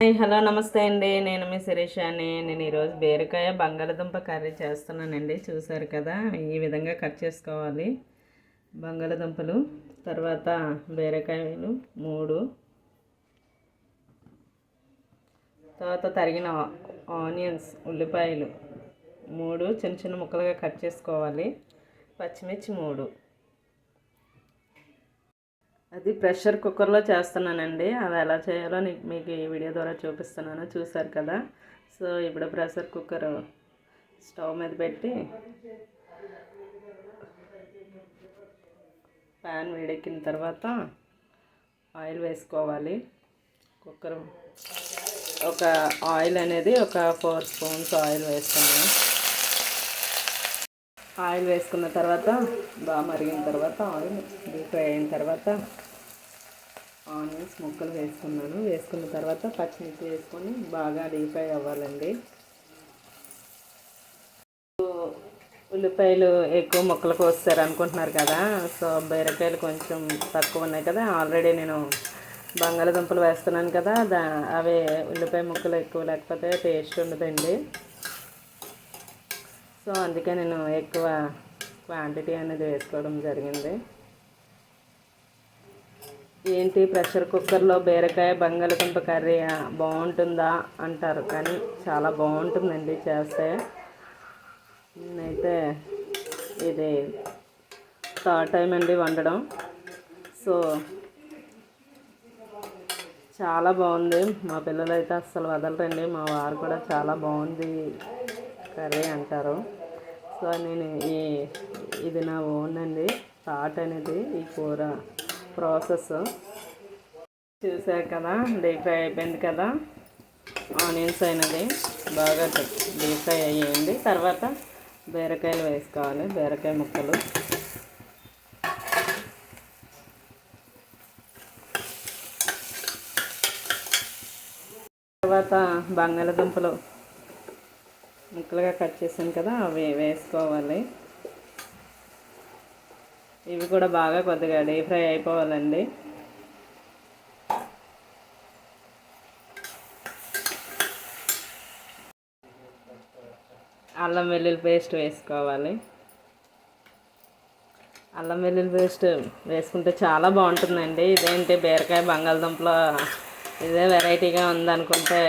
Hello నమస్తే అండి. నేను మీ శిరీషాని. నేను ఈరోజు బీరకాయ బంగాళదుంప కర్రీ చేస్తున్నానండి. చూసారు కదా, ఈ విధంగా కట్ చేసుకోవాలి బంగాళదుంపలు. తర్వాత బీరకాయలు 3, తర్వాత తరిగిన ఆనియన్స్ ఉల్లిపాయలు 3 చిన్న చిన్న ముక్కలుగా కట్ చేసుకోవాలి. పచ్చిమిర్చి 3. అది ప్రెషర్ కుక్కర్లో చేస్తున్నానండి. అది ఎలా చేయాలో మీకు ఈ వీడియో ద్వారా చూపిస్తున్నాను. చూసారు కదా. సో ఇప్పుడు ప్రెషర్ కుక్కర్ స్టవ్ మీద పెట్టి ప్యాన్ వేడెక్కిన తర్వాత ఆయిల్ వేసుకోవాలి. కుక్కర్ ఒక ఆయిల్ అనేది ఒక 4 స్పూన్స్ ఆయిల్ వేసుకున్నాను. ఆయిల్ వేసుకున్న తర్వాత బాగా మరిగిన తర్వాత ఆయిల్ డీప్ ఫ్రై అయిన తర్వాత ఆనియన్స్ ముక్కలు వేసుకున్నాను. వేసుకున్న తర్వాత పచ్చిమిర్చి వేసుకొని బాగా డీప్ ఫ్రై అవ్వాలండి. ఉల్లిపాయలు ఎక్కువ ముక్కలు కోస్తారు అనుకుంటున్నారు కదా. సో బీరకాయలు కొంచెం తక్కువ ఉన్నాయి కదా. ఆల్రెడీ నేను బంగాళదుంపలు వేస్తున్నాను కదా, అవి ఉల్లిపాయ ముక్కలు ఎక్కువ లేకపోతే టేస్ట్ ఉండదండి. సో అందుకే నేను ఎక్కువ క్వాంటిటీ అనేది వేసుకోవడం జరిగింది. ఏంటి ప్రెషర్ కుక్కర్లో బీరకాయ బంగాళదుంప కర్రీ బాగుంటుందా అంటారు, కానీ చాలా బాగుంటుందండి చేస్తే. నేనైతే ఇది థర్డ్ టైం అండి వండడం. సో చాలా బాగుంది. మా పిల్లలు అయితే అస్సలు వదలరండి. మా వారు కూడా చాలా బాగుంది కర్రీ అంటారు. సో నేను ఇది నా ఓన్ అండి. థాట్ అనేది ఈ కూర ప్రాసెస్. చూసారు కదా, డీప్ ఫ్రై అయిపోయింది కదా. ఆనియన్స్ అయినది బాగా డీప్ ఫ్రై అయ్యేయండి. తర్వాత బీరకాయలు వేసుకోవాలి. బీరకాయ ముక్కలు తర్వాత బంగాళదుంపలు ముక్కలుగా కట్ చేసాను కదా, అవి వేసుకోవాలి. ఇవి కూడా బాగా కొద్దిగా డీప్ ఫ్రై అయిపోవాలండి. అల్లం వెల్లుల్లి పేస్ట్ వేసుకోవాలి. అల్లం వెల్లుల్లి పేస్ట్ వేసుకుంటే చాలా బాగుంటుందండి. ఇదేంటి బీరకాయ బంగాళదుంపలో ఇదే వెరైటీగా ఉందనుకుంటే,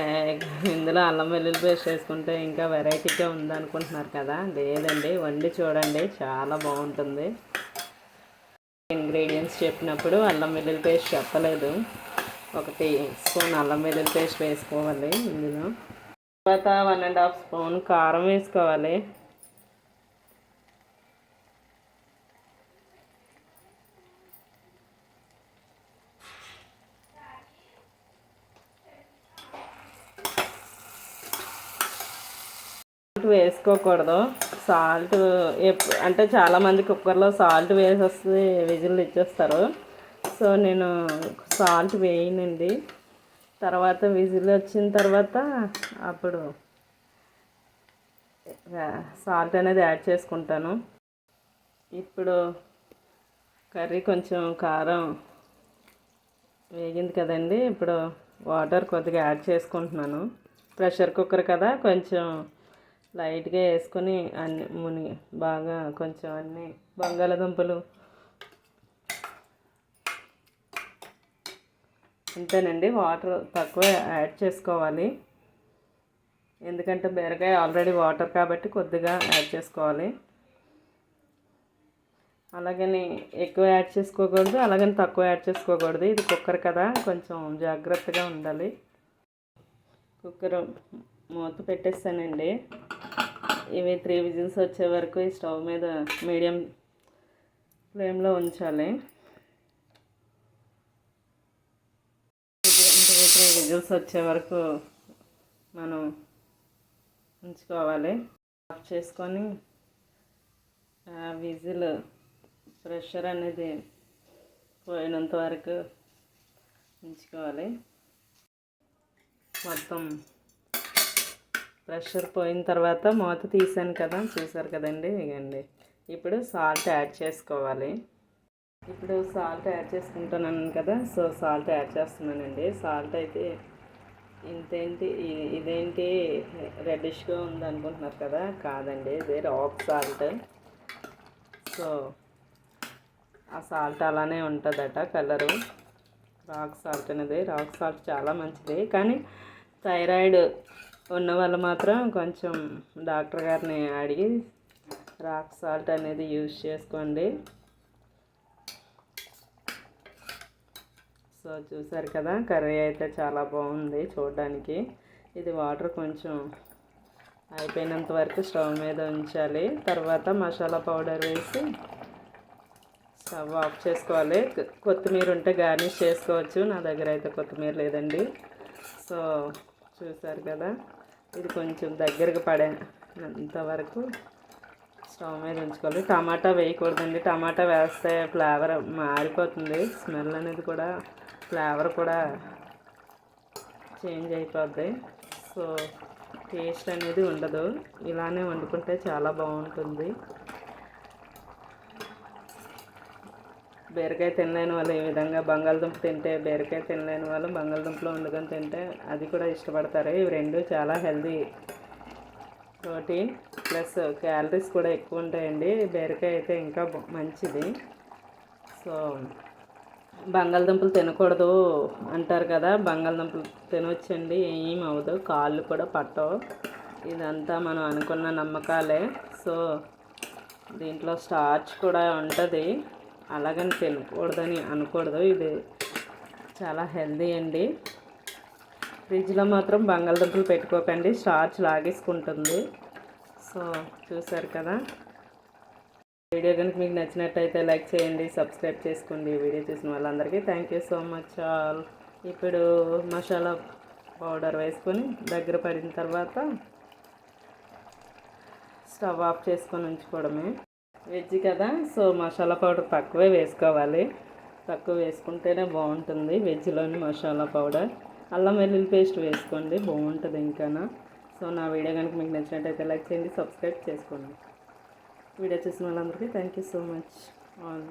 ఇందులో అల్లం వెల్లుల్లి పేస్ట్ వేసుకుంటే ఇంకా వెరైటీగా ఉందనుకుంటున్నారు కదా. లేదండి, వండి చూడండి, చాలా బాగుంటుంది. ఇంగ్రీడియంట్స్ చెప్పినప్పుడు అల్లం వెల్లుల్లి పేస్ట్ చెప్పలేదు. 1 స్పూన్ అల్లం వెల్లుల్లి పేస్ట్ వేసుకోవాలి ఇందులో. తర్వాత 1½ స్పూన్ కారం వేసుకోవాలి. వేసుకోకూడదు సాల్ట్. అంటే చాలామంది కుక్కర్లో సాల్ట్ వేసేస్తే విజిల్ ఇచ్చేస్తారు. సో నేను సాల్ట్ వేయనండి. తర్వాత విజిల్ వచ్చిన తర్వాత అప్పుడు సాల్ట్ అనేది యాడ్ చేసుకుంటాను. ఇప్పుడు కర్రీ కొంచెం కారం వేగింది కదండి. ఇప్పుడు వాటర్ కొద్దిగా యాడ్ చేసుకుంటున్నాను. ప్రెషర్ కుక్కర్ కదా, కొంచెం లైట్గా వేసుకొని అన్ని బాగా కొంచెం అన్నీ బంగాళదుంపలు అంతేనండి. వాటర్ తక్కువ యాడ్ చేసుకోవాలి. ఎందుకంటే బీరకాయ ఆల్రెడీ వాటర్ కాబట్టి కొద్దిగా యాడ్ చేసుకోవాలి. అలాగని ఎక్కువ యాడ్ చేసుకోకూడదు, అలాగని తక్కువ యాడ్ చేసుకోకూడదు. ఇది కుక్కర్ కదా, కొంచెం జాగ్రత్తగా ఉండాలి. కుక్కర్ మూత పెట్టేస్తానండి. ఇవి 3 విజిల్స్ వచ్చే వరకు ఈ స్టవ్ మీద మీడియం ఫ్లేమ్లో ఉంచాలి. 3 విజిల్స్ వచ్చే వరకు మనం ఉంచుకోవాలి. ఆఫ్ చేసుకొని విజిల్ ప్రెషర్ అనేది పోయినంత వరకు ఉంచుకోవాలి. మొత్తం ప్రెషర్ పోయిన తర్వాత మూత తీసాను కదా, చూసారు కదండి. ఇగండి ఇప్పుడు సాల్ట్ యాడ్ చేసుకోవాలి. ఇప్పుడు సాల్ట్ యాడ్ చేసుకుంటున్నాను కదా. సో సాల్ట్ యాడ్ చేస్తున్నానండి. సాల్ట్ అయితే ఇంతేంటి ఇదేంటి రెడ్డిష్గా ఉంది అనుకుంటున్నారు కదా, కాదండి, ఇది రాక్ సాల్ట్. సో ఆ సాల్ట్ అలానే ఉంటుందట కలరు. రాక్ సాల్ట్ అనేది, రాక్ సాల్ట్ చాలా మంచిది, కానీ థైరాయిడ్ ఉన్న వాళ్ళు మాత్రం కొంచెం డాక్టర్ గారిని అడిగి రాక్ సాల్ట్ అనేది యూజ్ చేసుకోండి. సో చూసారు కదా, కర్రీ అయితే చాలా బాగుంది చూడడానికి. ఇది వాటర్ కొంచెం అయిపోయినంత వరకు స్టవ్ మీద ఉంచాలి. తర్వాత మసాలా పౌడర్ వేసి స్టవ్ ఆఫ్ చేసుకోవాలి. కొత్తిమీర ఉంటే గార్నిష్ చేసుకోవచ్చు, నా దగ్గర అయితే కొత్తిమీర లేదండి. సో చూసారు కదా, ఇది కొంచెం దగ్గరకు పడేంత వరకు స్టవ్ మీద ఉంచుకోవాలి. టమాటా వేయకూడదండి, టమాటా వేస్తే ఫ్లేవర్ మారిపోతుంది, స్మెల్ అనేది కూడా, ఫ్లేవర్ కూడా చేంజ్ అయిపోద్ది. సో టేస్ట్ అనేది ఉండదు. ఇలానే వండుకుంటే చాలా బాగుంటుంది. బీరకాయ తినలేని వాళ్ళు ఈ విధంగా బంగాళదుంప తింటే, బీరకాయ తినలేని వాళ్ళు బంగాళదుంపలో వండుకొని తింటే అది కూడా ఇష్టపడతారు. ఇవి రెండు చాలా హెల్దీ, ప్రోటీన్ ప్లస్ క్యాలరీస్ కూడా ఎక్కువ ఉంటాయండి. బీరకాయ అయితే ఇంకా మంచిది. సో బంగాళదుంపలు తినకూడదు అంటారు కదా, బంగాళదుంపలు తినవచ్చండి, ఏం అవ్వదు, కాళ్ళు కూడా పట్టవు. ఇదంతా మనం అనుకున్న నమ్మకాలే. సో దీంట్లో స్టార్చ్ కూడా ఉంటుంది, అలాగని తినకూడదని అనకూడదు. ఇది చాలా హెల్దీ అండి. ఫ్రిడ్జ్లో మాత్రం బంగాళదుంపలు పెట్టుకోకండి, స్టార్చ్ లాగేసుకుంటుంది. సో చూసారు కదా, వీడియో కనుక మీకు నచ్చినట్టయితే లైక్ చేయండి, సబ్స్క్రైబ్ చేసుకోండి. వీడియో చూసిన వాళ్ళందరికీ thank you so much all. ఇప్పుడు మసాలా పౌడర్ వేసుకొని దగ్గర పడిన తర్వాత స్టవ్ ఆఫ్ చేసుకొని ఉంచుకోవడమే. వెజ్ కదా, సో మసాలా పౌడర్ తక్కువే వేసుకోవాలి, తక్కువ వేసుకుంటేనే బాగుంటుంది వెజ్లోని మసాలా పౌడర్. అల్లం వెల్లుల్లి పేస్ట్ వేసుకోండి, బాగుంటుంది ఇంకానా. సో నా వీడియో కనుక మీకు నచ్చినట్టయితే లైక్ చేయండి, సబ్స్క్రైబ్ చేసుకోండి. వీడియో చూసిన వాళ్ళందరికీ thank you so much all.